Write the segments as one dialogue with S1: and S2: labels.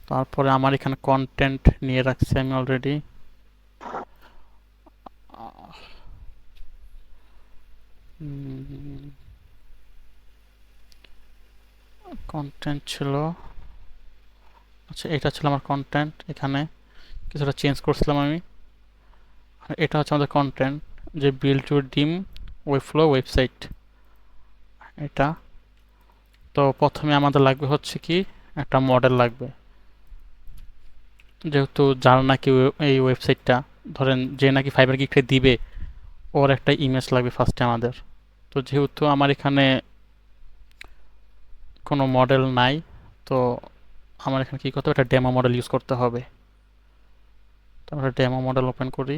S1: তারপরে আমার এখানে কন্টেন্ট নিয়ে রাখছি আমি অলরেডি। কন্টেন্ট ছিল, আচ্ছা এটা ছিল আমার কন্টেন্ট। এখানে কিছুটা চেঞ্জ করছিলাম আমি। এটা হচ্ছে আমাদের কন্টেন্ট, যে বিল্ড টু ডিম ওয়েবফ্লো ওয়েবসাইট, এটা। তো প্রথমে আমাদের লাগবে হচ্ছে কি, একটা মডেল লাগবে। যেহেতু যার নাকি এই ওয়েবসাইটটা, ধরেন যে নাকি ফাইবার গিগটা দিবে, ওর একটা ইমেজ লাগবে ফার্স্টে আমাদের। তো যেহেতু আমার এখানে কোনো মডেল নাই, তো আমার এখানে কী করতে হবে, একটা ডেমো মডেল ইউজ করতে হবে। তো আমরা ডেমো মডেল ওপেন করি।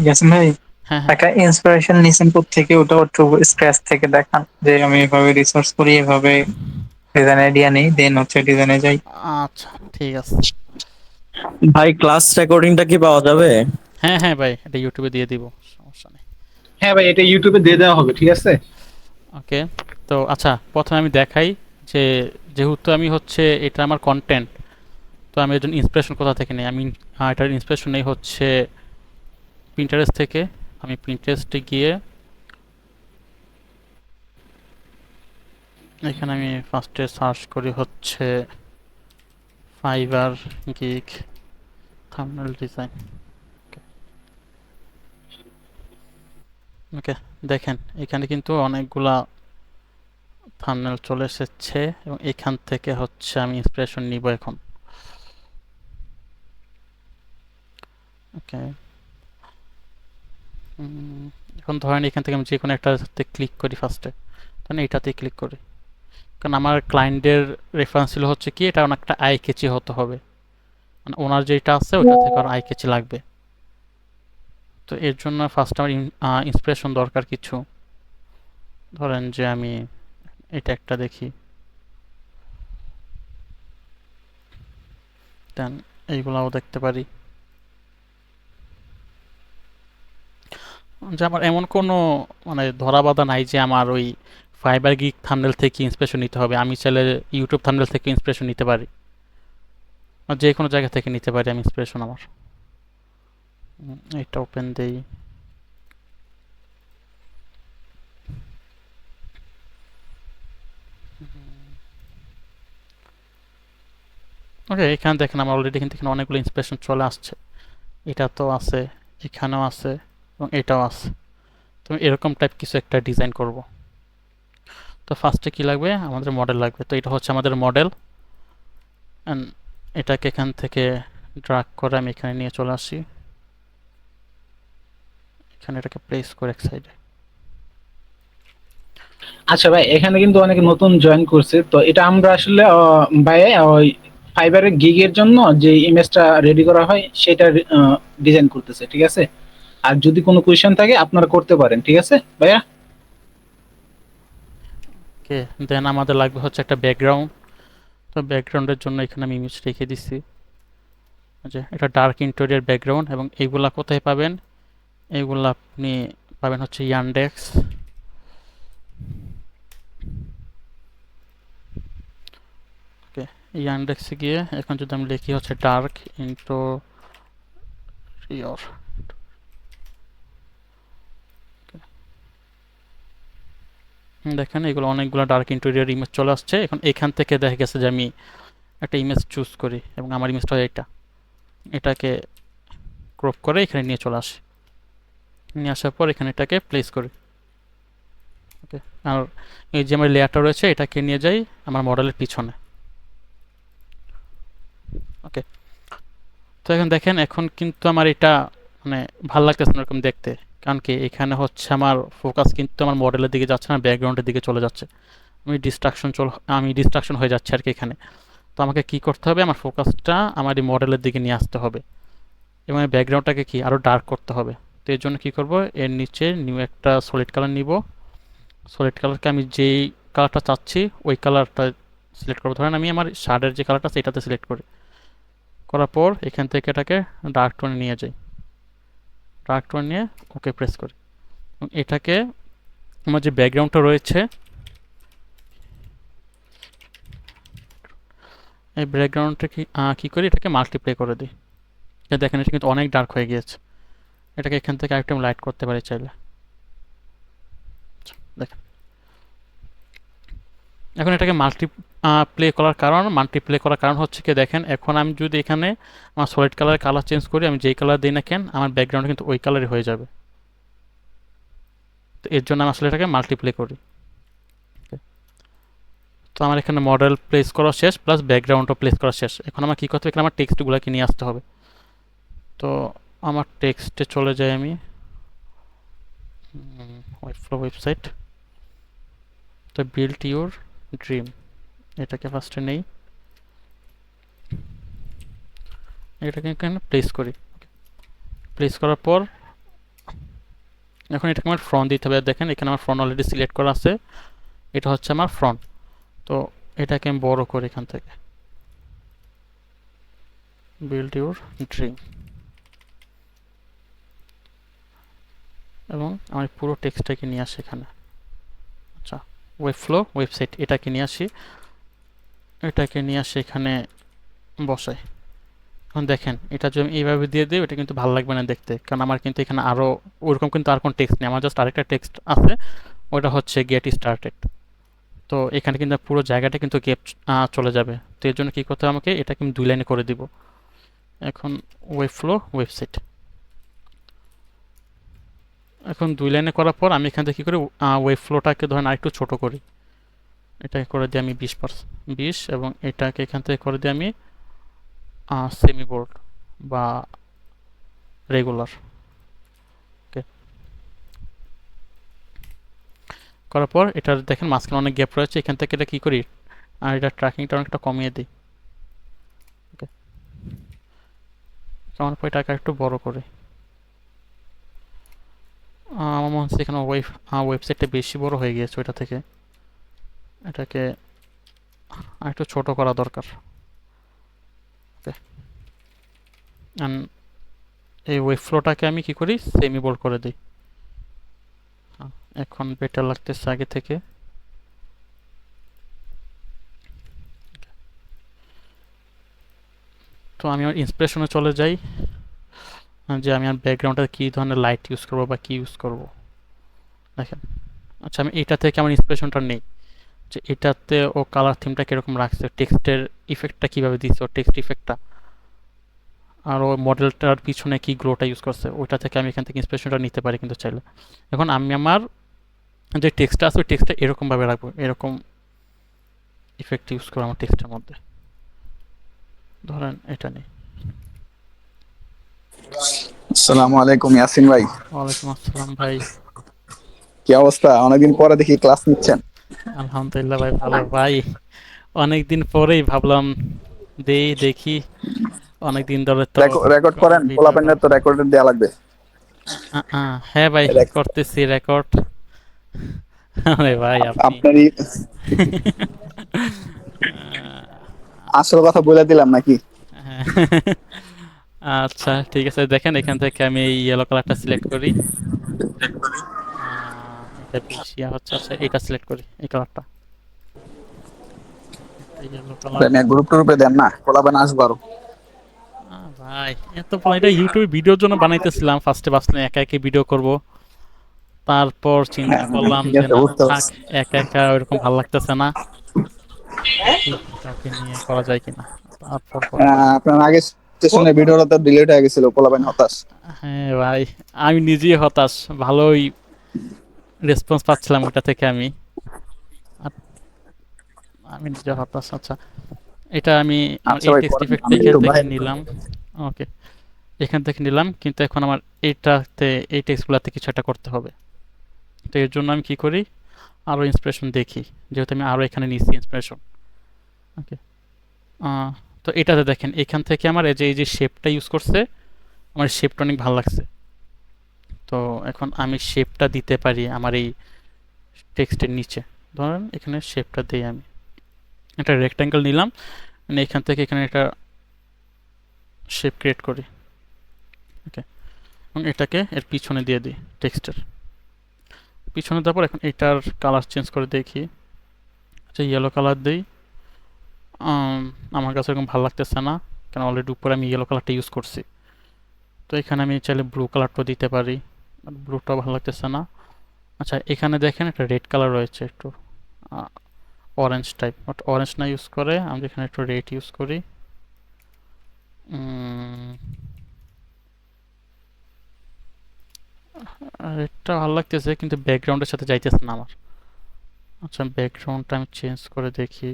S2: ইয়াসিন ভাই,
S1: হ্যাঁ হ্যাঁ।
S2: একটা ইন্সপিরেশন নিছেন থেকে ওটা একটু স্ক্র্যাচ থেকে দেখান, যে আমি এভাবে রিসার্চ করি, এভাবে ডিজাইন আইডিয়া নেই, দেন হচ্ছে ডিজাইনে যাই।
S1: আচ্ছা ঠিক আছে।
S3: ভাই ক্লাস রেকর্ডিংটা কি পাওয়া যাবে?
S1: হ্যাঁ হ্যাঁ ভাই, এটা ইউটিউবে দিয়ে দিব, সমস্যা নেই।
S4: হ্যাঁ ভাই, এটা ইউটিউবে দিয়ে দেওয়া হবে, ঠিক আছে।
S1: ওকে। তো আচ্ছা, প্রথমে আমি দেখাই যে, যেহেতু আমি হচ্ছে এটা আমার কন্টেন্ট, তো আমি এর জন্য ইন্সপিরেশন কোথা থেকে নেই। আমি এটার ইন্সপিরেশন নেই হচ্ছে প্রিন্টারেস্ট থেকে। আমি প্রিন্টারেস্টে গিয়ে এখানে আমি ফার্স্টে সার্চ করি হচ্ছে ফাইবার গিগ থাম্বনেল ডিজাইন। ওকে, দেখেন এখানে কিন্তু অনেকগুলা থাম্বনেল চলে এসেছে, এবং এখান থেকে হচ্ছে আমি ইন্সপিরেশন নিব এখন। ওকে। এখন ধরেন এখান থেকে আমি যে কোনো একটাতে ক্লিক করি ফার্স্টে, ধরেন এইটাতে ক্লিক করি। কারণ আমার ক্লায়েন্টের রেফারেন্স ছিল হচ্ছে কি, এটা অনেকটা আই কেচি হতে হবে, মানে ওনার যেটা আছে ওইটা থেকে আর আই কেচি লাগবে। তো এর জন্য ফার্স্ট আমার ইন্সপিরেশন দরকার কিছু। ধরেন যে আমি এটা একটা দেখি, দেন এইগুলাও দেখতে পারি। যে আমার এমন কোনো মানে ধরা বাঁধা নাই যে আমার ওই ফাইবার গিগ থাম্বনেল থেকে ইন্সপিরেশন নিতে হবে। আমি চাইলে ইউটিউব থাম্বনেল থেকে ইন্সপিরেশন নিতে পারি, আর যে কোনো জায়গা থেকে নিতে পারি আমি ইন্সপিরেশন আমার। এটা ওপেন দেই। ওকে, এখানে দেখেন আমার অলরেডি কিন্তু এখানে অনেকগুলো ইন্সপিরেশন চলে আসছে। এটা তো আছে, এখানেও আছে, এবং এটাও আছে। তো এরকম টাইপ কিছু একটা ডিজাইন করব। তো ফার্স্টে কি লাগবে, আমাদের মডেল লাগবে। তো এটা হচ্ছে আমাদের মডেল। অ্যান্ড এটাকে এখান থেকে ড্রাগ করে আমি এখানে নিয়ে চলে আসি। এখানে এটাকে প্লেস করে এক সাইডে।
S4: আচ্ছা ভাই, এখানে কিন্তু অনেকে নতুন জয়েন করছে, তো এটা আমরা আসলে ভাই ওই ফাইবারের গিগের জন্য যে ইমেজটা রেডি করা হয় সেটা ডিজাইন করতেছে, ঠিক আছে। আর যদি কোনো কোয়েশ্চেন থাকে আপনারা করতে পারেন, ঠিক আছে ভাইয়া।
S1: ওকে, দেন আমাদের লাগবে হচ্ছে একটা ব্যাকগ্রাউন্ড। তো ব্যাকগ্রাউন্ডের জন্য এখানে আমি ইমেজ রেখে দিচ্ছি, যে এটা ডার্ক ইন্টেরিয়র ব্যাকগ্রাউন্ড। এবং এইগুলা কোথায় পাবেন, এইগুলা আপনি পাবেন হচ্ছে ইয়ান্ডেক্স। ওকে, ইয়ান্ডেক্সে গিয়ে এখন যদি আমি লিখি হচ্ছে ডার্ক ইন্টেরিয়র, দেখেন এগুলো অনেকগুলো ডার্ক ইন্টেরিয়র ইমেজ চলে আসছে। এখন এখান থেকে দেখা গেছে যে আমি একটা ইমেজ চুজ করি, এবং আমার ইমেজটা হয় এটা। এটাকে ক্রপ করে এখানে নিয়ে চলে আসি। নিয়ে আসার পর এখানে এটাকে প্লেস করি। ওকে, আর এই যে আমার লেয়ারটা রয়েছে এটাকে নিয়ে যাই আমার মডেলের পিছনে। ওকে। তো এখন দেখেন, এখন কিন্তু আমার এটা মানে ভাল লাগতেছে না এরকম দেখতে। কারণ কি, এখানে হচ্ছে আমার ফোকাস কিন্তু আমার মডেলের দিকে যাচ্ছে না, ব্যাকগ্রাউন্ডের দিকে চলে যাচ্ছে। আমি ডিস্ট্রাকশন হয়ে যাচ্ছে আর কি এখানে। তো আমাকে কি করতে হবে, আমার ফোকাসটা আমার এই মডেলের দিকে নিয়ে আসতে হবে, এবং এই ব্যাকগ্রাউন্ডটাকে কি আরও ডার্ক করতে হবে। তো এর জন্য কী করব, এর নিচে নিউ একটা সলিড কালার নিব। সলিড কালারকে আমি যেই কালারটা চাচ্ছি ওই কালারটা সিলেক্ট করবো। ধরেন আমি আমার শার্টের যে কালারটা আছে এটাতে সিলেক্ট করি। করার পর এখান থেকে এটাকে ডার্ক টোনে নিয়ে যাই। ডার্ক টোন নিয়ে ওকে প্রেস করি, এবং এটাকে আমার যে ব্যাকগ্রাউন্ডটা রয়েছে এই ব্যাকগ্রাউন্ডটা কি করি, এটাকে মাল্টিপ্লাই করে দিই। দেখেন এটা কিন্তু অনেক ডার্ক হয়ে গিয়েছে। এটাকে এখান থেকে আরেকটু লাইট করতে পারি চাইলে। দেখেন এখন এটাকে মাল্টিপ্লে করার কারণ হচ্ছে কি, দেখেন এখন আমি যদি এখানে আমার সলিড কালারের কালার চেঞ্জ করি, আমি যেই কালার দিই না কেন আমার ব্যাকগ্রাউন্ড কিন্তু ওই কালারই হয়ে যাবে। তো এর জন্য আমি আসলে এটাকে মাল্টিপ্লে করি। তো আমার এখানে মডেল প্লেস করা শেষ, প্লাস ব্যাকগ্রাউন্ডও প্লেস করা শেষ। এখন আমার কী করতে হবে, এখানে আমার টেক্সটগুলোকে নিয়ে আসতে হবে। তো আমার টেক্সটে চলে যাই আমি, ওয়েবফ্লো ওয়েবসাইট। তো বিল্ড ইউর ড্রিম, এটাকে ফার্স্টে নেই, এটাকে এখানে প্লেস করি। প্লেস করার পর এখন এটাকে আমার ফ্রন্ট দিতে হবে। দেখেন এখানে আমার ফ্রন্ট অলরেডি সিলেক্ট করা আছে, এটা হচ্ছে আমার ফ্রন্ট। তো এটাকে আমি বড় করি এখান থেকে, বিল্ড ইউর ড্রিম, এবং আমি পুরো টেক্সটটাকে নিয়ে আসি এখানে। আচ্ছা, ওয়েবফ্লো ওয়েবসাইট এটাকে নিয়ে আসি, এখানে বসাই। এখন দেখেন এটা যদি আমি এইভাবে দিয়ে দিই, এটা কিন্তু ভালো লাগবে না দেখতে, কারণ আমার কিন্তু এখানে আরও ওইরকম কিন্তু আর কোনো টেক্সট নেই, আমার জাস্ট আরেকটা টেক্সট আছে, ওটা হচ্ছে গেট স্টার্টেড। তো এখানে কিন্তু পুরো জায়গাটা কিন্তু গ্যাপ চলে যাবে। তো এর জন্য কী করতে হবে, আমাকে এটাকে আমি 2 লাইনে করে দিব। এখন ওয়েবফ্লো ওয়েবসাইট, এখন 2 লাইনে করার পর আমি এখান থেকে কী করি, ওয়েবফ্লোটাকে ধরেন আরেকটু ছোটো করি, এটাকে করে দিই আমি 20, এবং এটাকে এখান থেকে করে দিই আমি সেমি বোল্ড বা রেগুলার। ওকে, করার পর এটা দেখেন মাঝখানে অনেক গ্যাপ রয়েছে, এখান থেকে এটা কী করি, আর এটা ট্র্যাকিংটা অনেকটা কমিয়ে দিই। ওকে, কমানোর পর এটাকে একটু বড় করে, আমার মনে হচ্ছে এখানে ওয়েবসাইটটা বেশি বড় হয়ে গিয়েছে ওইটা থেকে, এটাকে আরেকটু ছোট করা দরকার। ওকে, এই ওয়েব ফ্লোটাকে আমি কি করি, সেমি বোল্ড করে দিই। এখন বেটার লাগতেছে আগে থেকে। তো আমি আমার ইন্সপিরেশনে চলে যাই, যে আমি আমার ব্যাকগ্রাউন্ডে কী ধরনের লাইট ইউজ করবো বা কী ইউজ করব। দেখেন, আচ্ছা আমি এটা থেকে আমার ইন্সপিরেশনটা নেই, যে এটাতে ও কালার থিমটা কীরকম রাখছে, টেক্সটের ইফেক্টটা কীভাবে দিচ্ছে, ও টেক্সট ইফেক্টটা, আর ও মডেলটার পিছনে কি গ্লোটা ইউজ করছে, ওইটা থেকে আমি এখান থেকে ইন্সপিরেশনটা নিতে পারি কিন্তু চাইলে। এখন আমি আমার যে টেক্সটটা আছে ওই টেক্সটটা এরকমভাবে রাখবো, এরকম ইফেক্ট ইউজ করবো আমার টেক্সটের মধ্যে। ধরেন এটা নেই।
S5: আসসালামু আলাইকুম ইয়াসিন ভাই,
S1: ওয়ালাইকুম আসসালাম ভাই।
S5: কি অবস্থা? অনেকদিন পরে দেখি ক্লাস নিচ্ছেন।
S1: আলহামদুলিল্লাহ ভাই, ভালো ভাই। অনেকদিন পরেই ভাবলাম দেখি, অনেকদিন ধরে তো
S5: রেকর্ড
S1: কোনো
S5: করেন,
S1: ভিডিও
S5: পোলাপেনের তো রেকর্ড দেওয়া লাগবে।
S1: হ্যাঁ ভাই,
S5: রেক-
S1: করতেছি রেকর্ড। আরে ভাই আপনি
S5: আপনারই আসল কথা বলে দিলাম নাকি?
S1: হ্যাঁ। আচ্ছা ঠিক আছে, দেখেন এখান থেকে আমি এই ইয়েলো কালারটা সিলেক্ট করি, এটা বেশি হচ্ছে। আচ্ছা এটা সিলেক্ট করি, এই কালারটা, এটা ইয়েলো কালার।
S5: গ্রুপ টুরুপে দেন না, পোলাপেন আসবো আরো।
S1: ভাই এত এটা ইউটিউবে ভিডিওর জন্য বানাইতেছিলাম, ফার্স্টে ভাবছিলাম একা একা ভিডিও করব, তারপর চিন্তা করলাম
S5: ঠিক
S1: যে
S5: আছে,
S1: না
S5: বুঝতে
S1: থাক,
S5: পারছি।
S1: একা একা ওইরকম ভালো লাগতেছে না, দেখি কাউকে নিয়ে করা যায় কিনা, তারপর করলাম।
S5: আপনার আগে স্টেশনে ভিডিওটা তো ডিলিট হয়ে গেছিল, পোলাপেন হতাশ।
S1: হ্যাঁ ভাই, আমি নিজেই হতাশ, ভালোই রেসপন্স পাচ্ছিলাম ওটা থেকে আমি, আর আমি নিজে হতাশ। আচ্ছা এটা আমি আমার
S5: আচ্ছা
S1: এই
S5: ভাই,
S1: টেক্সট
S5: করেন,
S1: ইফেক্টটা
S5: আমি
S1: এখান
S5: একটু
S1: থেকে
S5: বাইরে।
S1: নিলাম। ওকে, এখান থেকে নিলাম, কিন্তু এখন আমার এইটাতে এই টেক্সটগুলোতে কিছু একটা করতে হবে। তো এর জন্য আমি কি করি, আরও ইন্সপিরেশন দেখি, যেহেতু আমি আরও এখানে নিচ্ছি ইন্সপিরেশন। ওকে, তো এটাতে দেখেন এখান থেকে আমার এই যে শেপটা ইউজ করছে, আমার শেপটা অনেক ভালো লাগছে। তো এখন আমি শেপটা দিতে পারি আমার এই টেক্সটের নিচে। ধরেন এখানে শেপটা দিই, আমি একটা রেক্ট্যাঙ্গেল নিলাম, মানে এখান থেকে এখানে একটা শেপ ক্রিয়েট করি। ওকে, এবং এটাকে এর পিছনে দিয়ে দিই, টেক্সটের পিছনে দেওয়ার পর এখন এটার কালার চেঞ্জ করে দেখি। আচ্ছা ইয়েলো কালার দিই, আম, আমার কাছে এরকম ভালো লাগতেছে না, কারণ অলরেডি উপরে আমি ইয়েলো কালারটা ইউজ করছি। তো এখানে আমি চাইলে ব্লু কালারটাও দিতে পারি, ব্লুটাও ভালো লাগতেছে না। আচ্ছা, এখানে দেখেন একটা রেড কালার রয়েছে, একটু অরেঞ্জ টাইপ, বাট অরেঞ্জ না ইউজ করে আমি এখানে একটু রেড ইউজ করি। রেডটা ভালো লাগতেছে কিন্তু ব্যাকগ্রাউন্ডের সাথে যাইতেছে না আমার। আচ্ছা, ব্যাকগ্রাউন্ডটা আমি চেঞ্জ করে দেখি।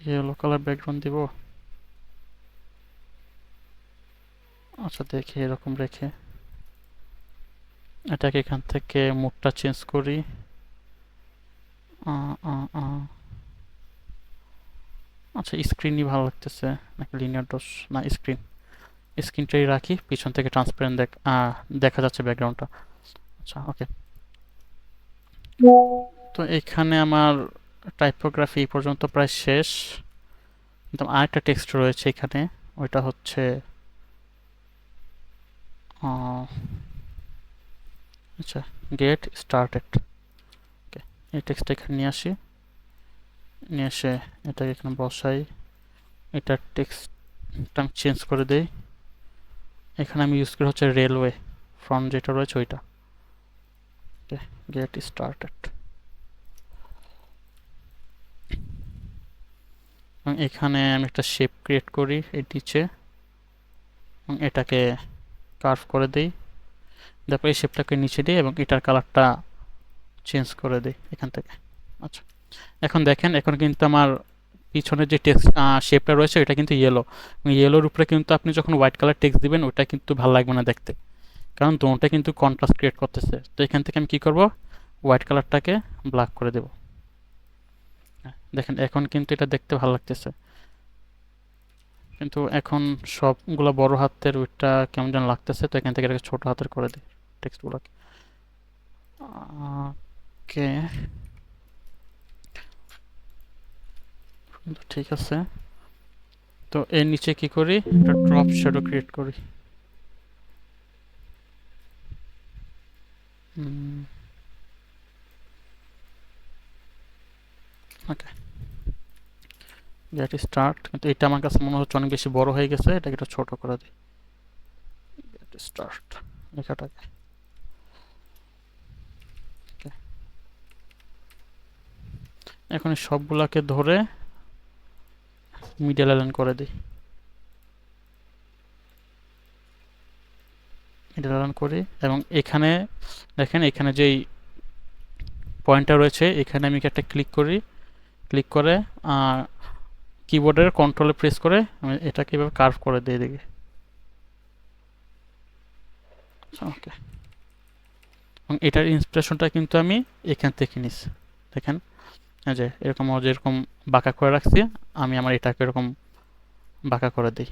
S1: ইয়েলো কালার ব্যাকগ্রাউন্ড দিব। আচ্ছা, দেখি এরকম রেখে এটাকে এখান থেকে মুডটা চেঞ্জ করি। আহ, আহ, আহ। আচ্ছা, স্ক্রিনই ভালো লাগতেছে নাকি লিনিয়ার ডস? না, স্ক্রিনটাই রাখি, পিছন থেকে ট্রান্সপারেন্ট দেখা যাচ্ছে ব্যাকগ্রাউন্ডটা। আচ্ছা, ওকে। তো এখানে আমার টাইপোগ্রাফি পর্যন্ত প্রায় শেষ, কিন্তু আরেকটা টেক্সট রয়েছে এখানে, ওইটা হচ্ছে আচ্ছা, গেট স্টার্টেড। ওকে, এই টেক্সটটা এখানে নিয়ে আসি, নিয়ে এসে এটাকে এখানে বসাই। এটার টেক্সটটা আমি চেঞ্জ করে দেই। এখানে আমি ইউজ করি হচ্ছে রেলওয়ে ফ্রন্ট যেটা রয়েছে ওইটা। ওকে, গেট স্টার্টেড। এবং এখানে আমি একটা শেপ ক্রিয়েট করি এই নিচে, এবং এটাকে কার্ভ করে দিই। তারপর এই শেপটাকে নিচে দিই এবং এটার কালারটা চেঞ্জ করে দিই এখান থেকে। আচ্ছা, এখন দেখেন, এখন কিন্তু আমার পিছনের যে টেক্সট শেপটা রয়েছে এটা কিন্তু ইয়েলো, ইয়েলোর উপরে কিন্তু আপনি যখন হোয়াইট কালার টেক্সট দিবেন ওটা কিন্তু ভালো লাগবে না দেখতে, কারণ দুটোটা কিন্তু কন্ট্রাস্ট ক্রিয়েট করতেছে। তো এখান থেকে আমি কি করব, হোয়াইট কালারটাকে ব্ল্যাক করে দেব। দেখেন এখন কিন্তু এটা দেখতে ভালো লাগতেছে, কিন্তু এখন সবগুলো বড় হাতের, ওইটা কেমন যেন লাগতেছে। তো এখান থেকে এটাকে ছোট হাতের করে দিই টেক্সটগুলোকে। ওকে, ঠিক আছে। তো এর নিচে কি করি, একটা ড্রপ শ্যাডো ক্রিয়েট করি। ওকে, গেট স্টার্ট। কিন্তু এটা আমার কাছে মনে হচ্ছে অনেক বেশি বড় হয়ে গেছে, এটাকে একটু ছোট করে দিই। গেট স্টার্ট লেখাটাকে। ওকে, এখন এই সবগুলাকে ধরে মিডল অ্যালাইন করে দিই। মিডল অ্যালাইন করি এবং এখানে দেখেন, এখানে যেই পয়েন্টটা রয়েছে এখানে আমি একটা ক্লিক করি, ক্লিক করে কিবোর্ডের কন্ট্রোলে প্রেস করে আমি এটাকে এভাবে কার্ভ করে দিয়ে দিই। ওকে, এবং এটার ইন্সপিরেশনটা কিন্তু আমি এখান থেকে নিচ্ছি। দেখেন এই যে এরকম যেরকম বাঁকা করে রাখছি, আমি আমার এটাকে এরকম বাঁকা করে দিই।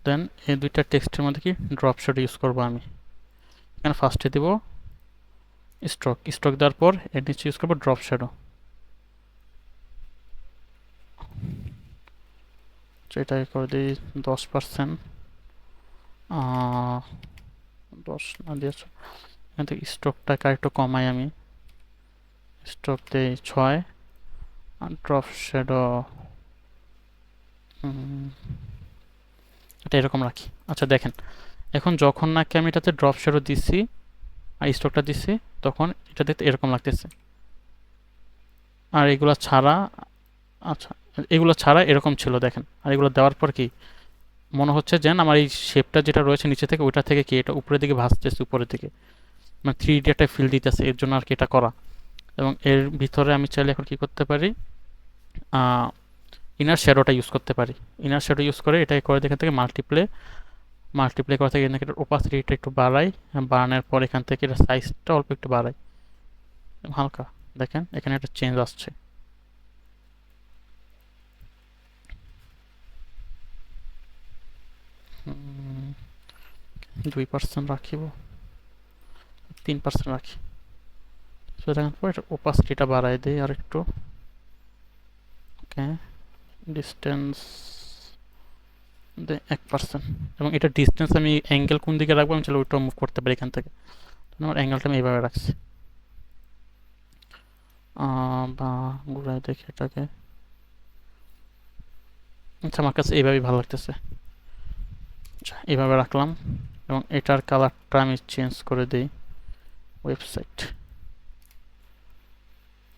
S1: দেন এই দুইটা টেক্সটের মধ্যে কি ড্রপ শ্যাডো ইউজ করব আমি। এখানে ফার্স্টে দিব স্ট্রোক দেওয়ার পর এর নিচে ইউজ করবো ড্রপ শ্যাডো। এটাকে করে দিই 10%, 10 না দিয়েছ। এখান থেকে স্ট্রোকটাকে আরেকটু কমাই আমি, স্ট্রোক দিই 6, আর ড্রপ শ্যাডো এটা এরকম রাখি। আচ্ছা দেখেন, এখন যখন নাকি আমি এটাতে ড্রপ শ্যাডো দিচ্ছি আর স্ট্রোকটা দিচ্ছি, তখন এটা দেখতে এরকম লাগতেছে। আর এগুলো ছাড়া, আচ্ছা এগুলো ছাড়া এরকম ছিল দেখেন, আর এগুলো দেওয়ার পর কি মনে হচ্ছে যেন আমার এই শেপটা যেটা রয়েছে নিচে থেকে ওইটা থেকে কি এটা উপরের দিকে ভাসতেছে, উপরের দিকে মানে 3D একটা ফিল দিতেছে, এর জন্য আর কি এটা করা। এবং এর ভিতরে আমি চাইলে এখন কি করতে পারি, ইনার শ্যাডোটা ইউজ করতে পারি। ইনার শ্যাডো ইউজ করে এটাকে করে এখান থেকে মাল্টিপ্লে করা থেকে এখান থেকে ওপাসিটিটা একটু বাড়াই, বাড়ানোর পর এখান থেকে এটা সাইজটা অল্প একটু বাড়াই হালকা। দেখেন এখানে একটা চেঞ্জ আসছে। 2% রাখিব, 3% রাখি। সেটার পর এটা ওপাসিটিটা বাড়াই দিই আর একটু। ওকে, ডিস্টেন্স 1%, এবং এটা ডিস্টেন্স আমি অ্যাঙ্গেল কোন দিকে রাখবো আমি চলো ওইটা মুভ করতে পারি এখান থেকে। আমার অ্যাঙ্গেলটা আমি এইভাবে রাখছি, বা ঘুরাই দেখি এটাকে। আচ্ছা, আমার কাছে এইভাবেই ভালো লাগতেছে। আচ্ছা, এইভাবে রাখলাম এবং এটার কালারটা আমি চেঞ্জ করে দিই ওয়েবসাইট।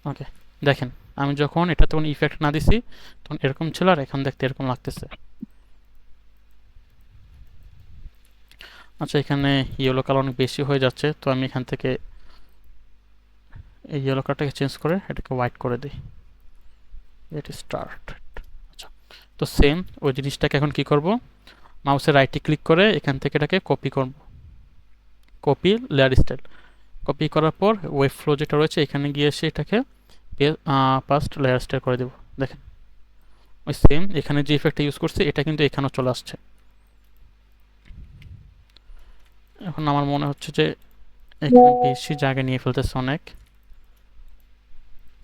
S1: ওকে, দেখেন আমি যখন এটা তখন ইফেক্ট না দিছি তখন এরকম ছিল, আর এখন দেখতে এরকম লাগতেছে। আচ্ছা, এখানে ইয়েলো কালার অনেক বেশি হয়ে যাচ্ছে, তো আমি এখান থেকে এই ইয়েলো কালারটাকে চেঞ্জ করে এটাকে হোয়াইট করে দিই। এট স্টার্ট। আচ্ছা, তো সেম ওই জিনিসটাকে এখন কি করব, মাউসের রাইটে ক্লিক করে এখান থেকে এটাকে কপি করব, কপি লেয়ার স্টাইল। কপি করার পর ওয়েব ফ্লো যেটা রয়েছে এখানে গিয়ে এসে এটাকে পাস্ট লেয়ার স্টাইল করে দেব। দেখেন ওই সেম এখানে যে ইফেক্টটা ইউজ করছি এটা কিন্তু এখানেও চলে আসছে। এখন আমার মনে হচ্ছে যে এখানে বেশি জায়গা নিয়ে ফেলতেছে অনেক,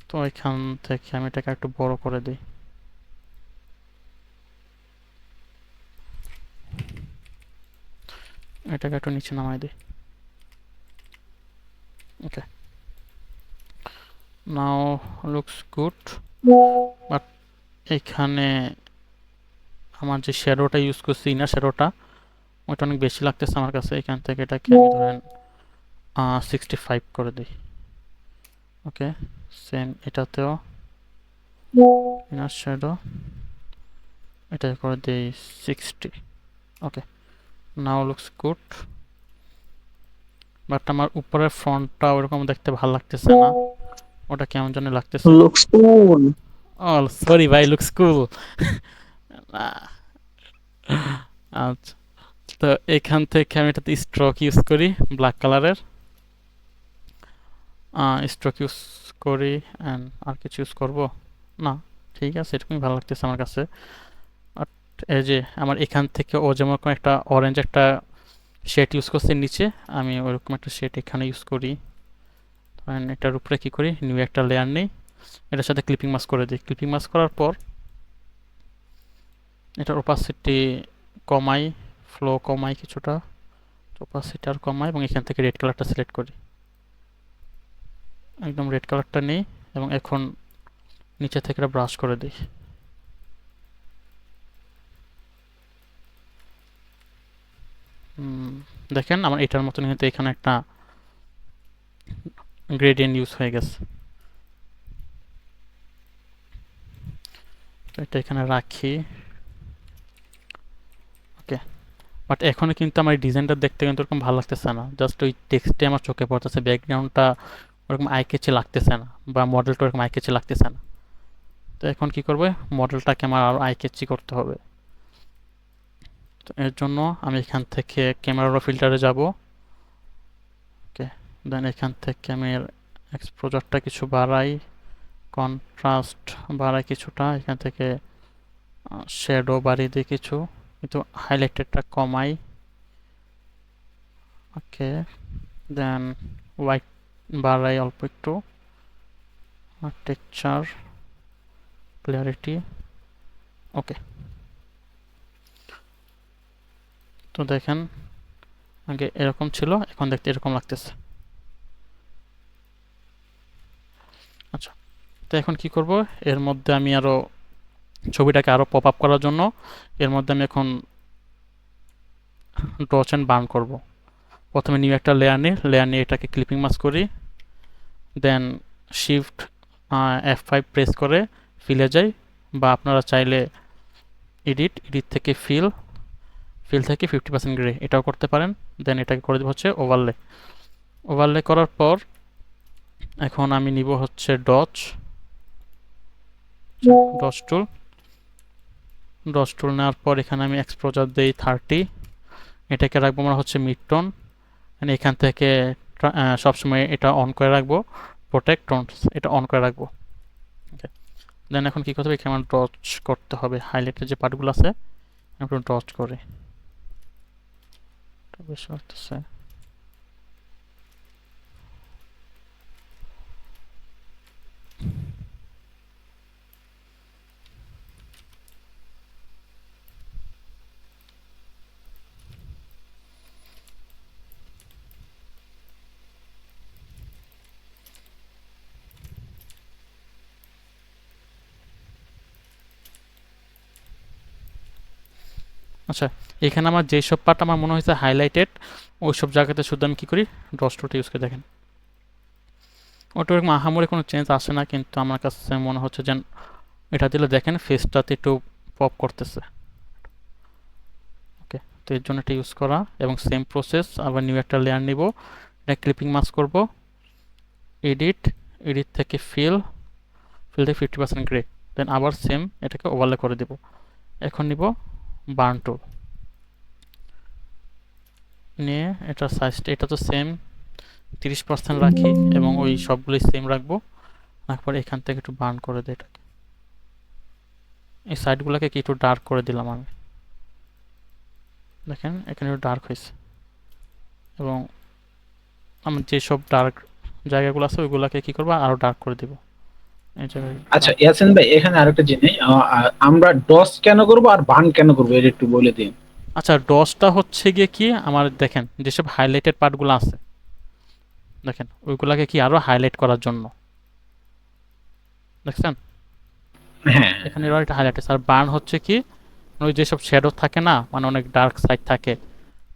S1: তো এখান থেকে আমি এটাকে একটু বড় করে দিই। এটাকে একটু নিচে নামাই দিই। ওকে, নাও লুকস গুড। বাট এখানে আমার যে শ্যাডোটা ইউজ করছি না, শ্যাডোটা ওইটা অনেক বেশি লাগতেছে আমার কাছে। এখান থেকে এটাকে আমি ধরেন 65 করে দিই। ওকে, সেম এটাতেও ইনার শ্যাডো এটা করে দিই 60। ওকে, নাও লুকস গুড। বাট আমার উপরের ফ্রন্টটা ওরকম দেখতে ভালো লাগতেছে না, ওটা কেমন জানি লাগতেছে।
S2: লুকস কুল।
S1: সরি ভাই, লুকস কুল। আচ্ছা, তো এখান থেকে আমি এটাতে স্ট্রোক ইউজ করি ব্ল্যাক কালারের, স্ট্রোক ইউজ করি অ্যান্ড আর কিছু ইউজ করব না। ঠিক আছে, এরকমই ভালো লাগতেছে আমার কাছে। বাট এই যে আমার এখান থেকে ও যেমন একটা অরেঞ্জ একটা শেড ইউজ করছে নিচে, আমি ওরকম একটা শেড এখানে ইউজ করি। ধরেন এটার উপরে কি করি, নিউ একটা লেয়ার নেই, এটার সাথে ক্লিপিং মাস্ক করে দিই। ক্লিপিং মাস্ক করার পর এটার ওপাসিটি কমাই, ফ্লো কমাই কিছুটা, ওপাসিটি আর কমাই, এবং এখান থেকে রেড কালারটা সিলেক্ট করি। একদম রেড কালারটা নেই এবং এখন নিচে থেকে এটা ব্রাশ করে দিই। দেখেন আমার এটার মতন কিন্তু এখানে একটা গ্রেডিয়েন্ট ইউজ হয়ে গেছে। তো এটা এখানে রাখি। ওকে, বাট এখনো কিন্তু আমার এই ডিজাইনটা দেখতে কিন্তু ওরকম ভালো লাগতেছে না, জাস্ট ওই টেক্সটে আমার চোখে পড়তেছে, ব্যাকগ্রাউন্ডটা ওরকম আই কেচে লাগতেছে না, বা মডেলটা ওরকম আই কেচে লাগতেছে না। তো এখন কি করবে, মডেলটাকে আমার আরও আই কেচি করতে হবে। তো এর জন্য আমি এখান থেকে ক্যামেরা র ফিল্টারে যাব। ওকে, দেন এখান থেকে আমি এক্সপোজারটা কিছু বাড়াই, কন্ট্রাস্ট বাড়াই কিছুটা, এখান থেকে শ্যাডো বাড়িয়ে দিই কিছু, কিন্তু হাইলাইটেডটা কমাই। ওকে, দেন হোয়াইট বাড়াই অল্প একটু, আর টেক্সচার ক্লিয়ারিটি। ওকে, তো দেখেন আগে এরকম ছিল, এখন দেখতে এরকম লাগতেছে। আচ্ছা, তো এখন কি করব, এর মধ্যে আমি আরো ছবিটাকে আরো পপ আপ করার জন্য এর মধ্যে আমি এখন ডচ অ্যান্ড বার্ন করব। প্রথমে নিউ একটা লেয়ার নিয়ে এটাকে ক্লিপিং মাস্ক করি, দেন শিফট F5 প্রেস করে ফিলে যাই, বা আপনারা চাইলে এডিট থেকে ফিল থেকে 50% গ্রে এটাও করতে পারেন। দেন এটাকে করে দেবো হচ্ছে ওভারলে করার পর এখন আমি নিব হচ্ছে ডচ টুল নেওয়ার পর এখানে আমি এক্সপোজার দেই 30, এটাকে রাখবো আমরা হচ্ছে মিড টোন। এখান থেকে সবসময় এটা অন করে রাখবো, প্রোটেক্ট টোনস এটা অন করে রাখবো। ওকে, দেন এখন কি করতে হবে, এখানে আমার ডচ করতে হবে, হাইলাইটের যে পার্টগুলো আছে একটু ডচ করে, বেশি লাগতেছে। আচ্ছা, এখানে আমার যেসব পার্ট আমার মনে হয়েছে হাইলাইটেড, ওই সব জায়গাতে শুধু আমি কি করি, ডস টুলটা ইউজ করে দেখেন। ওটা এরকম আহামরি কোনো চেঞ্জ আসে না, কিন্তু আমার কাছে মনে হচ্ছে যেন এটা দিলে দেখেন ফেসটাতে একটু পপ করতেছে। ওকে, তো এর জন্য এটা ইউজ করা, এবং সেম প্রসেস আবার নিউ একটা লেয়ার নিব, এটা ক্লিপিং মাস্ক করব, এডিট, এডিট থেকে ফিল, ফিল থেকে 50% গ্রে, দেন আবার সেম এটাকে ওভারলে করে দেব। এখন নিব বার্ন টুল নিয়ে এটা সাইজটা, এটা তো সেম 30% রাখি এবং ওই সবগুলোই সেম রাখবো। তারপর এখান থেকে একটু বার্ন করে দিই এটাকে, এই সাইডগুলোকে কি একটু ডার্ক করে দিলাম আমি, দেখেন এখানে একটু ডার্ক হয়েছে, এবং আমার যেসব ডার্ক জায়গাগুলো আছে ওইগুলোকে কি করবো আরো ডার্ক করে দিব এই জায়গায়।
S4: আচ্ছা ইয়াসিন ভাই, এখানে আরেকটা জিনিস, আমরা ডস কেন করব আর বার্ন কেন করবো এটা একটু বলে দিন।
S1: আচ্ছা, ডসটা হচ্ছে গিয়ে কি আমার, দেখেন যেসব হাইলাইটেড পার্টগুলো আছে, দেখেন ওইগুলাকে কি আরো হাইলাইট করার জন্য, দেখছেন
S4: হ্যাঁ,
S1: এখানে এটা হাইলাইট। আর বার্ন হচ্ছে কি, ওই যেসব শ্যাডো থাকে না, মানে অনেক ডার্ক সাইড থাকে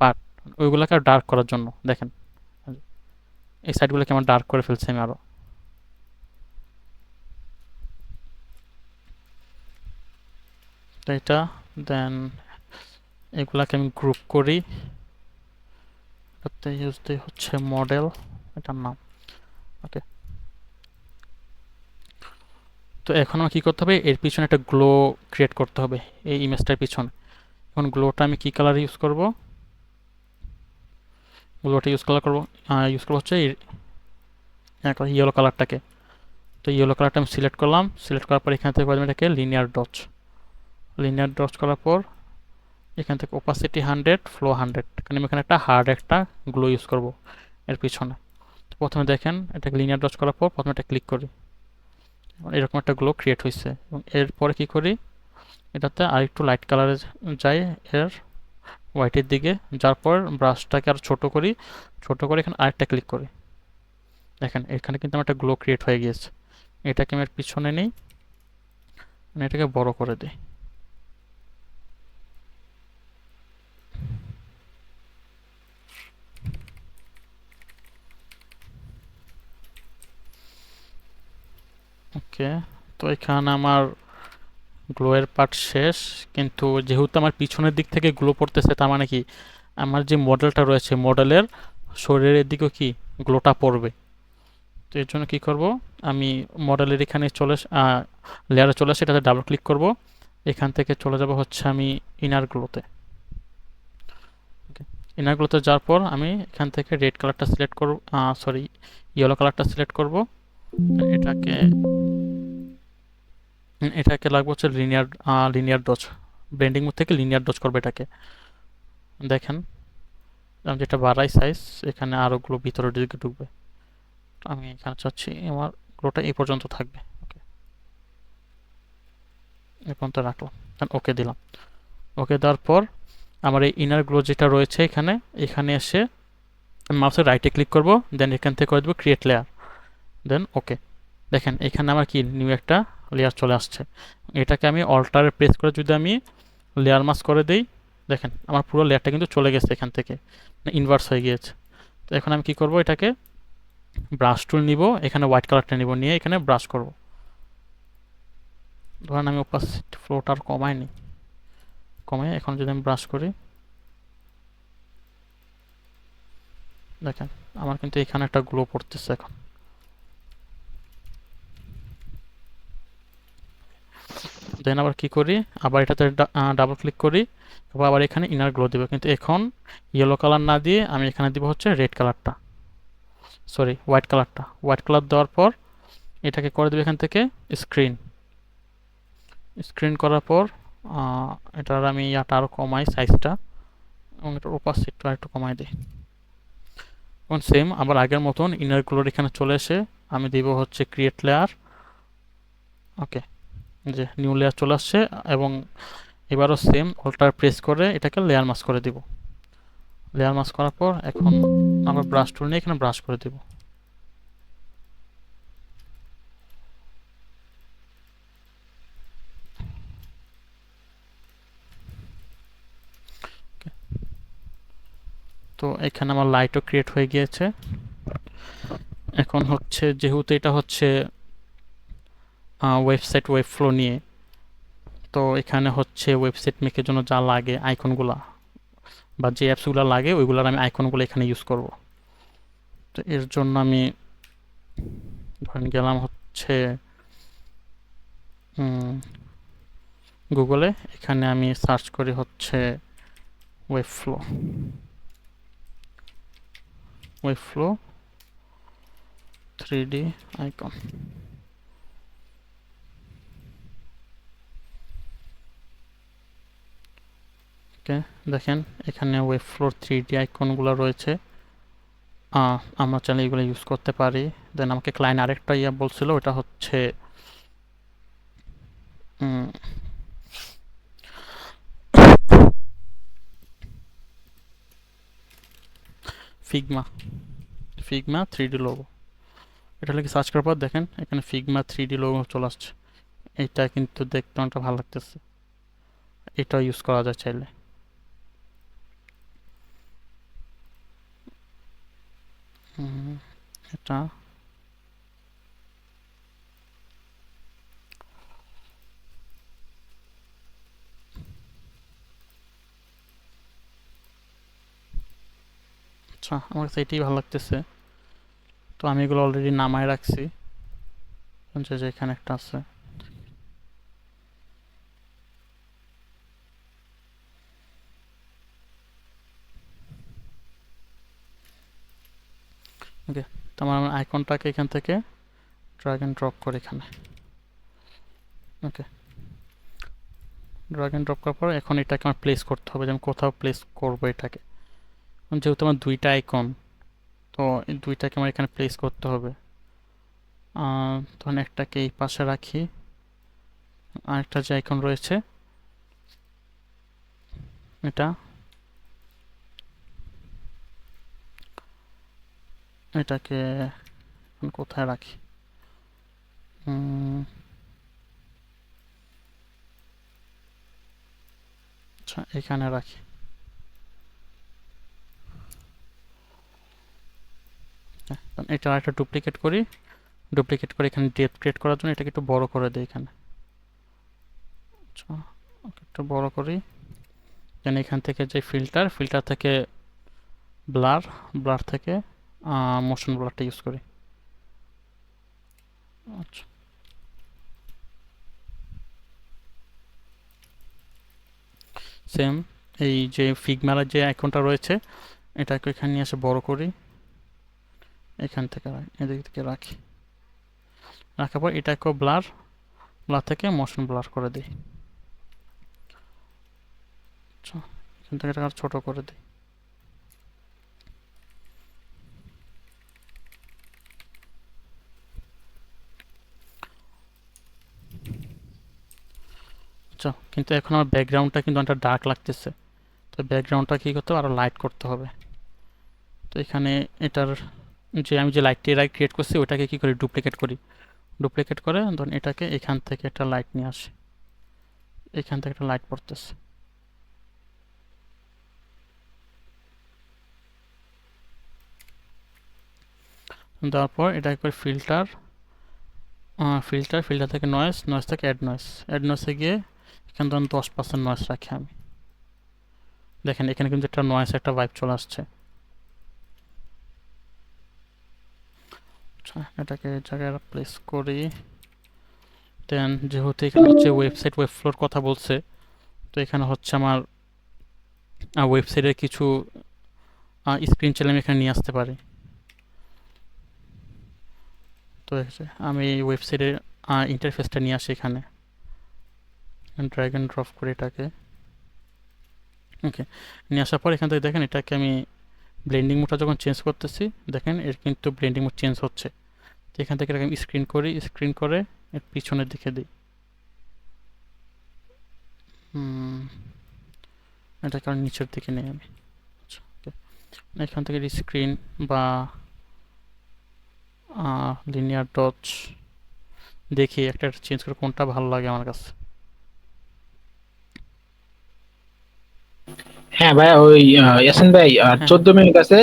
S1: পার্ট, ওইগুলোকে ডার্ক করার জন্য। দেখেন এই সাইডগুলোকে আমার ডার্ক করে ফেলছি আমি আরো। তো এটা, দেন এগুলাকে আমি গ্রুপ করি, এটাতে ইউজ দিই হচ্ছে মডেল, এটার নাম। ওকে, তো এখন আমার কি করতে হবে, এর পিছনে একটা গ্লো ক্রিয়েট করতে হবে এই ইমেজটার পিছনে। এখন গ্লোটা আমি কি কালার ইউজ করব, গ্লোটা ইউজ করবো হচ্ছে ইয়েলো কালারটাকে। তো ইয়েলো কালারটা আমি সিলেক্ট করলাম, সিলেক্ট করার পর এখান থেকে এটাকে লিনিয়ার ডটস করার পর এখান থেকে ওপাসিটি 100, ফ্লো 100, কারণ আমি এখানে একটা হার্ড একটা গ্লো ইউজ করব এর পিছনে। তো প্রথমে দেখেন এটাকে লিনিয়ার ডটস করার পর প্রথমে এটা ক্লিক করি, এরকম একটা গ্লো ক্রিয়েট হয়েছে। এবং এরপরে কি করি, এটাতে আরেকটু লাইট কালারে যাই, এর হোয়াইটের দিকে, যার পর ব্রাশটাকে আরও ছোট করি, ছোট করে এখানে আরেকটা ক্লিক করি, দেখেন এখানে কিন্তু আমার একটা গ্লো ক্রিয়েট হয়ে গিয়েছে। এটাকে আমি এর পিছনে নিই, মানে এটাকে বড় করে দিই। ওকে, তো এখানে আমার গ্লোয়ের পার্ট শেষ, কিন্তু যেহেতু আমার পিছনের দিক থেকে গ্লো পড়তেছে, তার মানে কি আমার যে মডেলটা রয়েছে মডেলের শরীরের দিকেও কি গ্লোটা পড়বে। তো এর জন্য কি করব, আমি মডেলের এখানে লেয়ারে চলে আসে, এটাতে ডাবল ক্লিক করব, এখান থেকে চলে যাব হচ্ছে আমি ইনার গ্লোতে। ইনার গ্লোতে যাওয়ার পর আমি এখান থেকে রেড কালারটা সিলেক্ট করব, সরি ইয়েলো কালারটা সিলেক্ট করব, এটাকে এটাকে লাগবে হচ্ছে লিনিয়ার ডজ, ব্লেন্ডিং মোড থেকে লিনিয়ার ডজ করবে এটাকে। দেখেন আমি যেটা বাড়াই সাইজ, এখানে আরো গ্লো ভিতরের দিকে ঢুকবে। আমি এখানে চাচ্ছি আমার গ্লোটা এই পর্যন্ত থাকবে। ওকে, এই পর্যন্ত রাখলাম, ওকে দিলাম। ওকে দেওয়ার পর আমার এই ইনার গ্লো যেটা রয়েছে এখানে, এখানে এসে মাউসের রাইটে ক্লিক করব, দেন এখান থেকে করে দেবো ক্রিয়েট লেয়ার, দেন ওকে। দেখেন এখানে আমার কি নিউ একটা লেয়ার চলে আসছে। এটাকে আমি অল্টারে প্রেস করে যদি আমি লেয়ার মাস্ক করে দিই, দেখেন আমার পুরো লেয়ারটা কিন্তু চলে গেছে এখান থেকে, ইনভার্স হয়ে গিয়েছে। তো এখন আমি কি করব, এটাকে ব্রাশ টুল নিব, এখানে হোয়াইট কালারটা নিব, নিয়ে এখানে ব্রাশ করব। ধরেন আমি ওপাসিটি ফ্লোটা আর কমাইনি, কমাই এখন যদি আমি ব্রাশ করি, দেখেন আমার কিন্তু এখানে একটা গ্লো পড়তেছে এখন। দেন আবার কি করি, আবার এটাতে ডাবল ক্লিক করি, তারপর আবার এখানে ইনার গ্লো দিব, কিন্তু এখন ইয়েলো কালার না দিয়ে আমি এখানে দিব হচ্ছে রেড কালারটা, সরি হোয়াইট কালারটা। হোয়াইট কালার দেওয়ার পর এটাকে করে দেবো এখান থেকে স্ক্রিন, স্ক্রিন করার পর এটার আমি ইয়াটা আরও কমাই সাইজটা, এবং এটার ওপাসিটিটা একটু কমাই দিই। এখন সেম আবার আগের মতন ইনার গ্লোর এখানে চলে এসে আমি দিব হচ্ছে ক্রিয়েট লেয়ার। ওকে, যে নিউ লেয়ার চলে আসছে, এবং এবারও সেম অল্টার প্রেস করে এটাকে লেয়ার মাস্ক করে দিব। লেয়ার মাস্ক করার পর এখন আমরা ব্রাশ টুল নিয়ে এখানে ব্রাশ করে দিব। এখানে আমার লাইটও ক্রিয়েট হয়ে গিয়েছে। এখন হচ্ছে যেহেতু এটা হচ্ছে ওয়েবসাইট ওয়েব ফ্লো নিয়ে, তো এখানে হচ্ছে ওয়েবসাইট মেকের জন্য যা লাগে আইকনগুলা বা যে অ্যাপসগুলো লাগে ওইগুলোর আমি আইকনগুলো এখানে ইউজ করব। তো এর জন্য আমি ধরেন গেলাম হচ্ছে গুগলে, এখানে আমি সার্চ করি হচ্ছে Webflow, Webflow 3D icon. Okay, দেখেন এখানে ওয়েব ফ্লোর 3D আইকনগুলো রয়েছে। আমরা চাইলে এগুলো ইউজ করতে পারি। দেন আমাকে ক্লায়েন্ট আরেকটা বলছিল, ওটা হচ্ছে ফিগমা, ফিগমা 3D লোগো। এটা লিখে সার্চ করার পর দেখেন এখানে ফিগমা 3D লোগো চলে আসছে। এটা কিন্তু দেখতে অনেকটা ভালো লাগতেছে, এটাও ইউজ করা যায় চাইলে। এটা আচ্ছা, আমার কাছে এটাই ভালো লাগতেছে। তো আমি এগুলো অলরেডি নামায় রাখছি, যে এখানে একটা আছে। ওকে, তো আমার আইকনটাকে এখান থেকে ড্র্যাগ এন্ড ড্রপ করে এখানে। ওকে, ড্র্যাগ এন্ড ড্রপ করার পর এখন এটাকে আমার প্লেস করতে হবে, যে আমি কোথাও প্লেস করবো এটাকে। যেহেতু আমার দুইটা আইকন, তো এই দুইটাকে আমার এখানে প্লেস করতে হবে। তখন একটাকে এই পাশে রাখি, আরেকটা যে আইকন রয়েছে এটা, এটাকে এখন কোথায় রাখি? আচ্ছা, এখানে রাখি। এটা একটা ডুপ্লিকেট করি, ডুপ্লিকেট করে এখানে ডেপথ ক্রিয়েট করার জন্য এটাকে একটু বড় করে দিই এখানে। আচ্ছা, একটু বড় করি। দেন এখান থেকে যে ফিল্টার, ফিল্টার থেকে ব্লার, ব্লার থেকে মোশন ব্লারটা ইউজ করি। আচ্ছা, সেম এই যে ফিগমার যে আইকনটা রয়েছে এটাকে এখানে নিয়ে এসে বড় করি, এখান থেকে এদিক থেকে রাখি। রাখার পর এটাকেও ব্লার, ব্লার থেকে মোশন ব্লার করে দিই। আচ্ছা, এখান থেকে এটা ছোট করে দিই। আচ্ছা, কিন্তু এখন আমার ব্যাকগ্রাউন্ডটা কিন্তু অনেকটা ডার্ক লাগতেছে, তো ব্যাকগ্রাউন্ডটা কী করতে হবে, আরও লাইট করতে হবে। তো এখানে এটার যে আমি যে লাইটটি ক্রিয়েট করছি ওটাকে কী করি, ডুপ্লিকেট করি। ডুপ্লিকেট করে ধরুন এটাকে এখান থেকে একটা লাইট নিয়ে আসি, এখান থেকে একটা লাইট পড়তেছে। দেওয়ার পর এটাকে করে ফিল্টার, ফিল্টার থেকে নয়েজ, নয়েজ থেকে অ্যাড নয়েজ, অ্যাড নয়েজে গিয়ে এখানে ধরুন 10% নয়েজ রাখি আমি। দেখেন এখানে কিন্তু একটা নয়েজ, একটা ভাইব চলে আসছে। আচ্ছা, এটাকে জায়গায় প্লেস করি। দেন যেহেতু এখানে হচ্ছে ওয়েবসাইট ওয়েব ফ্লোর কথা বলছে, তো এখানে হচ্ছে আমার ওয়েবসাইটের কিছু স্ক্রিন চাইলে আমি এখানে নিয়ে আসতে পারি। তো আমি ওয়েবসাইটের ইন্টারফেসটা নিয়ে আসি এখানে, ড্র্যাগ এন্ড ড্রপ করে এটাকে। ওকে, নিয়ে আসার পর এখান থেকে দেখেন এটাকে আমি ব্লেন্ডিং মোডটা যখন চেঞ্জ করতেছি, দেখেন এর কিন্তু ব্লেন্ডিং মোড চেঞ্জ হচ্ছে। তো এখান থেকে এটাকে আমি স্ক্রিন করি, স্ক্রিন করে এর পিছনের দিকে দিই। এটাকে আমি নিচের দিকে নিই আমি। আচ্ছা, ওকে, এখান থেকে স্ক্রিন বা লিনিয়ার ডট দেখি একটা চেঞ্জ করে কোনটা ভালো লাগে আমার কাছে।
S4: হ্যাঁ ভাই, ওই ইয়াসিন ভাই, আর
S1: হ্যাঁ
S4: 14 মিনিট আছে।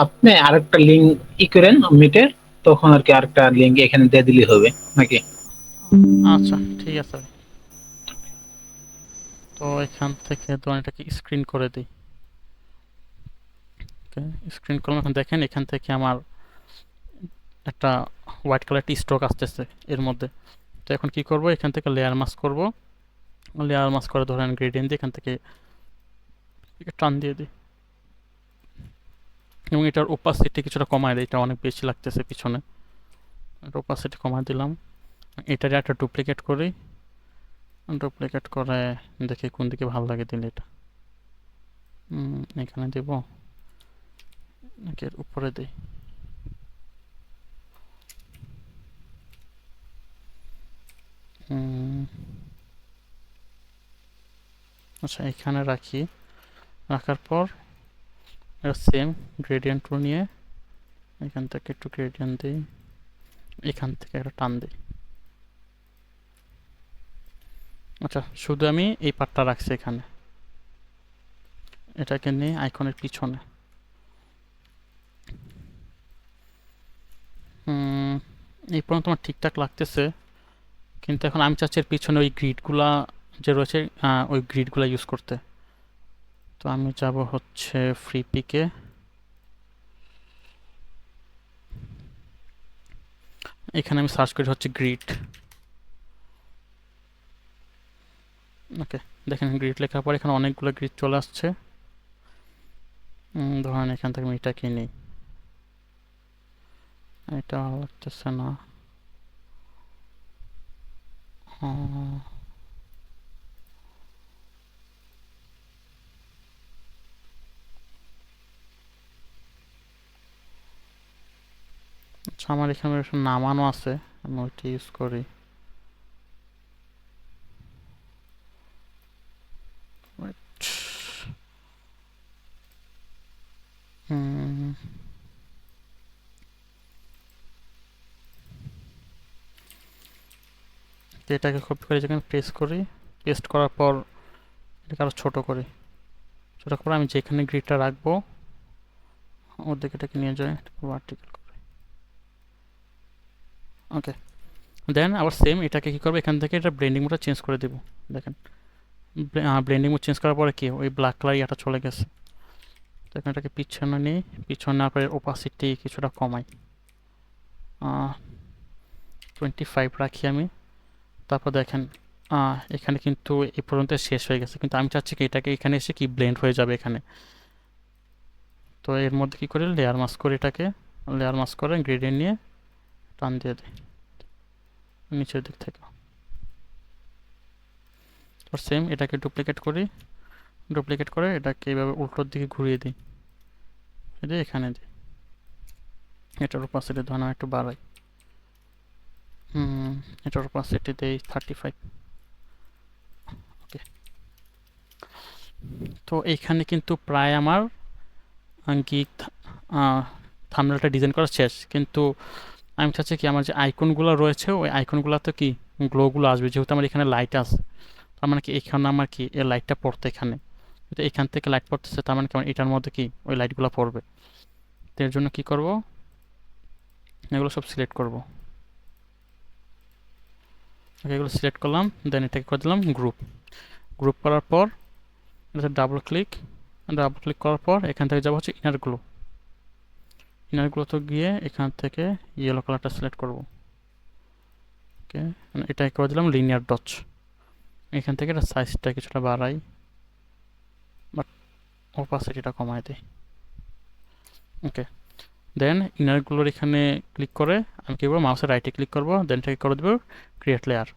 S4: আপনি আরেকটা লিঙ্ক করেন মিটের, তখন আর কি আরেকটা লিঙ্ক এখানে দিয়ে দিলে হবে নাকি?
S1: আচ্ছা ঠিক আছে ভাই। তো এখান থেকে তো এটাকে স্ক্রিন করে দিই। ওকে, স্ক্রিন করলাম। এখন দেখেন এখান থেকে আমার একটা হোয়াইট কালার টি স্ট্রোক আসতেছে এর মধ্যে। তো এখন কি করব, এখান থেকে লেয়ার মাস্ক করব। লেয়ার মাস্ক করে ধরেন গ্রেডিয়েন্ট দিয়ে এখান থেকে টান দিয়ে দিই এবং এটার ওপাসিটি কিছুটা কমায় দিই, এটা অনেক বেশি লাগতেছে পিছনে। এটা ওপাসিটি কমায় দিলাম। এটার একটা ডুপ্লিকেট করি, ডুপ্লিকেট করে দেখি কোন দিকে ভালো লাগে দিলে এটা। এখানে দেব নাকি এর উপরে দিই? আচ্ছা এখানে রাখি। রাখার পর এটা সেম গ্রেডিয়েন্ট টুল নিয়ে এখান থেকে একটু গ্রেডিয়েন্ট দিই, এখান থেকে একটা টান দিই। আচ্ছা শুধু আমি এই পার্টটা রাখছি এখানে, এটাকে নিয়ে আইকনের পিছনে। এই পর্যন্ত আমার ঠিকঠাক লাগতেছে, কিন্তু এখন আমি চাচ্ছি এর পিছনে ওই গ্রিডগুলা যে রয়েছে ওই গ্রিডগুলা ইউজ করতে। তো আমি যাব হচ্ছে ফ্রি পিকে, এখানে আমি সার্চ করি হচ্ছে গ্রিড। ওকে, দেখেন গ্রিড লেখার পর এখানে অনেকগুলো গ্রিড চলে আসছে। ধরেন এখান থেকে আমি এটাকে নিই, এটা ভালো লাগতেছে না। আচ্ছা আমার এখানে নামানো আছে, আমি ওইটা ইউজ করি। এটাকে কপি করে যেখানে পেস্ট করি, পেস্ট করার পর এটাকে আরো ছোট করি। ছোট করে আমি যেখানে গ্রিডটা রাখবো ওর দিকে এটাকে নিয়ে যাই, ভার্টিক্যাল করে। ওকে, দেন আবার সেম এটাকে কি করবো, এখান থেকে এটা ব্লেন্ডিং মোডটা চেঞ্জ করে দেবো। দেখেন ব্লেন্ডিং মোড চেঞ্জ করার পরে কি ওই ব্ল্যাক কালার এটা চলে গেছে। তো এখন এটাকে পিছনে নিই, পিছনে নেওয়ার পরে ওপাসিটি কিছুটা কমাই, 25 রাখি আমি। তারপর দেখেন এখানে কিন্তু এই পর্যন্ত শেষ হয়ে গেছে, কিন্তু আমি চাচ্ছি কি এটাকে এখানে এসে কি ব্লেন্ড হয়ে যাবে এখানে। তো এর মধ্যে কি করি, লেয়ার মাস্ক করি, এটাকে লেয়ার মাস্ক করে গ্রেডিয়েন্ট নিয়ে টান দিয়ে দিই নিচের দিক থেকে। আর সেম এটাকে ডুপ্লিকেট করি, ডুপ্লিকেট করে এটাকে এইভাবে উল্টোর দিকে ঘুরিয়ে দিই, দিয়ে এখানে দিই। এটার ওপাসিটি ধরেন একটু বাড়াই, এটার ওপাসিটি দেই 35। ওকে, তো এইখানে কিন্তু প্রায় আমার গিগ থাম্বনেলটা ডিজাইন করা শেষ। কিন্তু আমি চাচ্ছি কি আমার যে আইকনগুলো রয়েছে ওই আইকনগুলোতে কি গ্লোগুলো আসবে, যেহেতু আমার এখানে লাইট আছে। তার মানে কি এখানে আমার কি এই লাইটটা পড়তে এখানে, তো এখান থেকে লাইট পড়তেছে, তার মানে কি আমার এটার মধ্যে কি ওই লাইটগুলো পড়বে। তো এর জন্য কি করব, এগুলো সব সিলেক্ট করব। এগুলো সিলেক্ট করলাম, দেন এটাকে করে দিলাম গ্রুপ। গ্রুপ করার পর এটা ডাবল ক্লিক, ডাবল ক্লিক করার পর এখান থেকে যাবো হচ্ছে ইনার গ্লো। ইনার গ্লোতে গিয়ে এখান থেকে ইয়েলো কালারটা সিলেক্ট করব। ওকে, এটা করে দিলাম লিনিয়ার ডচ। এখান থেকে এটা সাইজটা কিছুটা বাড়াই, বাট ওপাসিটিটা কমাই দিই। ওকে, দেন ইনারগুলোর এখানে ক্লিক করে আমি কী করবো, মাউসের রাইটে ক্লিক করবো, দেন এটাকে করে দেবো ক্রিয়েট লেয়ার।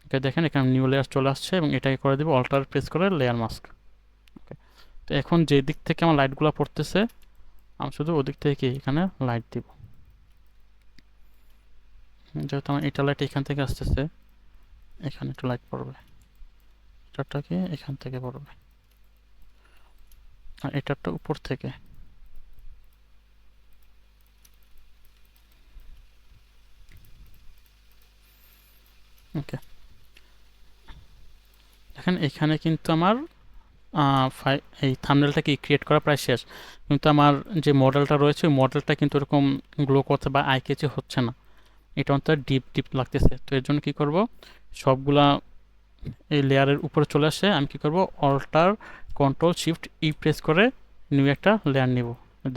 S1: ওকে, দেখেন এখানে নিউ লেয়ার চলে আসছে এবং এটাকে করে দেবো অল্টার প্রেস করে লেয়ার মাস্ক। ওকে, তো এখন যে দিক থেকে আমার লাইটগুলো পড়তেছে আমি শুধু ওদিক থেকে কি এখানে লাইট দিব। যেহেতু আমার এটা লাইট এখান থেকে আসতেছে, এখানে একটু লাইট পড়বে, এটাটাকে এখান থেকে পড়বে, আর এটারটা উপর থেকে। ওকে, দেখেন এখানে কিন্তু আমার এই থাম্বনেলটা কি ক্রিয়েট করা প্রায় শেষ, কিন্তু আমার যে মডেলটা রয়েছে ওই মডেলটা কিন্তু এরকম গ্লো করতে বা আই ক্যাচি হচ্ছে না, এটা অন্তত ডিপ ডিপ লাগতেছে। তো এর জন্য কী করব, সবগুলা এই লেয়ারের উপরে চলে আসে আমি কী করব, alter control shift E press করে নিউ একটা লেয়ার নিব।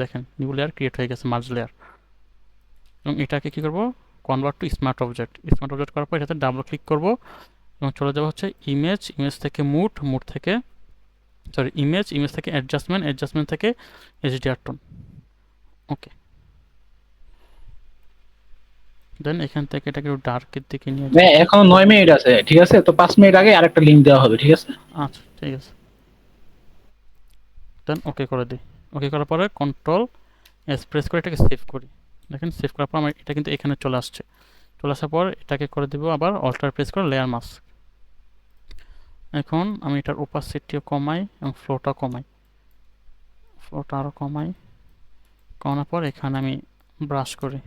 S1: দেখেন নিউ লেয়ার ক্রিয়েট হয়ে গেছে, মার্জ লেয়ার। এবং এটাকে কী করব, convert to smart object. Smart object করার পর এটাতে ডাবল ক্লিক করব এবং চলে যাবো হচ্ছে ইমেজ, ইমেজ থেকে মুড, মুড থেকে সরি ইমেজ, ইমেজ থেকে অ্যাডজাস্টমেন্ট, অ্যাডজাস্টমেন্ট থেকে এইচডিআর টোন। ওকে, দেন এখান থেকে এটাকে একটু ডার্কের দিকে নিয়ে
S4: ভাই
S1: যাবো।
S4: এখনো 9 মিনিট আছে, ঠিক আছে? তো 5 মিনিট আগে আরেকটা লিঙ্ক দেওয়া হবে, ঠিক আছে?
S1: আচ্ছা ঠিক আছে, দেন ওকে করে দিই। ওকে করার পরে কন্ট্রোল এস প্রেস করে এটাকে সেভ করি। দেখেন সেভ করার পর আমার এটা কিন্তু এখানে চলে আসছে। চলে আসার পর এটাকে করে দেবো আবার অল্টার প্রেস করে লেয়ার মাস্ক। এখন আমি এটার ওপাসিটিও কমাই এবং ফ্লোটাও কমাই, ফ্লোটা আরও কমাই। কমানোর পর এখানে আমি ব্রাশ করি।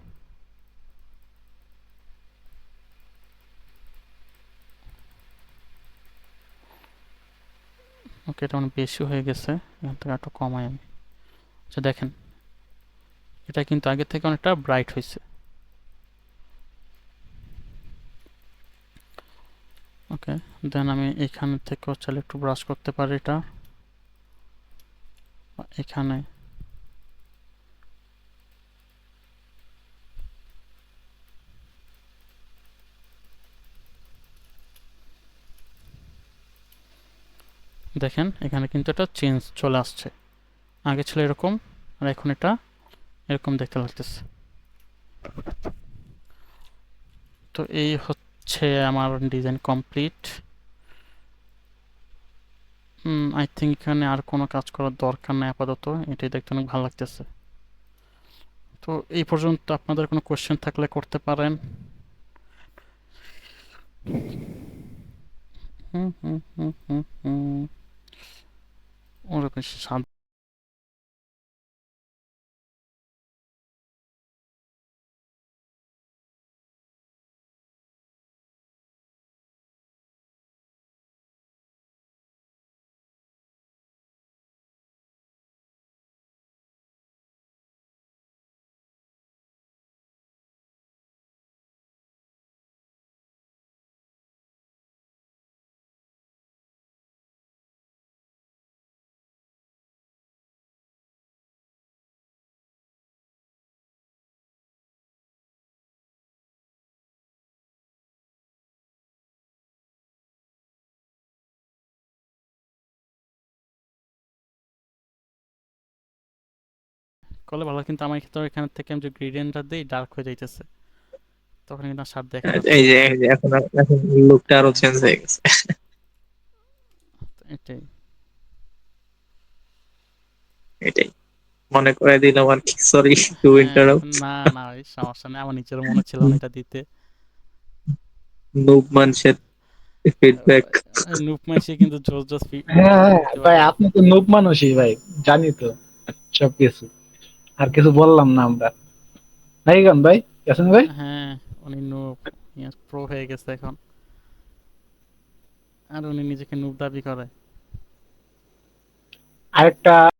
S1: ওকে, এটা অনেক বেশি হয়ে গেছে, এখান থেকে একটু কমাই আমি। আচ্ছা দেখেন এটা কিন্তু আগের থেকে অনেকটা ব্রাইট হয়েছে। ওকে, দেন আমি এখান থেকেও চাইলে একটু ব্রাশ করতে পারি এটা, এখানে। দেখেন এখানে কিন্তু একটা চেঞ্জ চলে আসছে, আগে ছিল এরকম আর এখন এটা এরকম দেখতে লাগতেছে। তো এই হচ্ছে আমার ডিজাইন কমপ্লিট। আই থিঙ্ক এখানে আর কোনো কাজ করার দরকার নেই আপাতত, এটাই দেখতে অনেক ভালো লাগতেছে। তো এই পর্যন্ত আপনাদের কোনো কোয়েশ্চেন থাকলে করতে পারেন। হুম হুম হুম হুম হুম ওরকম করলে ভালো, কিন্তু আমার ক্ষেত্রে এখান থেকে আমি যে গ্রেডিয়েন্টটা দিই ডার্ক হয়ে যাইতেছে, তখন কিন্তু শার্প দেখা যাচ্ছে
S2: এই
S1: না।
S2: যে এই যে এখন এখন লুকটা আরো চেঞ্জ হয়ে গেছে।
S1: এটাই।
S2: এটাই মনে করে দিলাম আর কি, সরি টু
S1: হ্যাঁ,
S2: ইন্টারাপ্ট।
S1: না না এই সমস্যা নেই, আমার নিজেরও মনে ছিল না এটা দিতে।
S2: নুব মানুষের ফিডব্যাক।
S1: নুপ মাইসে কিন্তু জোস জোস
S4: হ্যাঁ হ্যাঁ ভাই,
S1: প্রতিবারই।
S4: আপনি তো নুব মানুষই ভাই, জানি তো সবকিছু। আর কিছু বললাম না আমরা, ভাই গান ভাই, গেছেন ভাই?
S1: হ্যাঁ, উনি নুপ প্রো হয়ে গেছে এখন, আর উনি নিজেকে নুপ দাবি করে।
S4: আরেকটা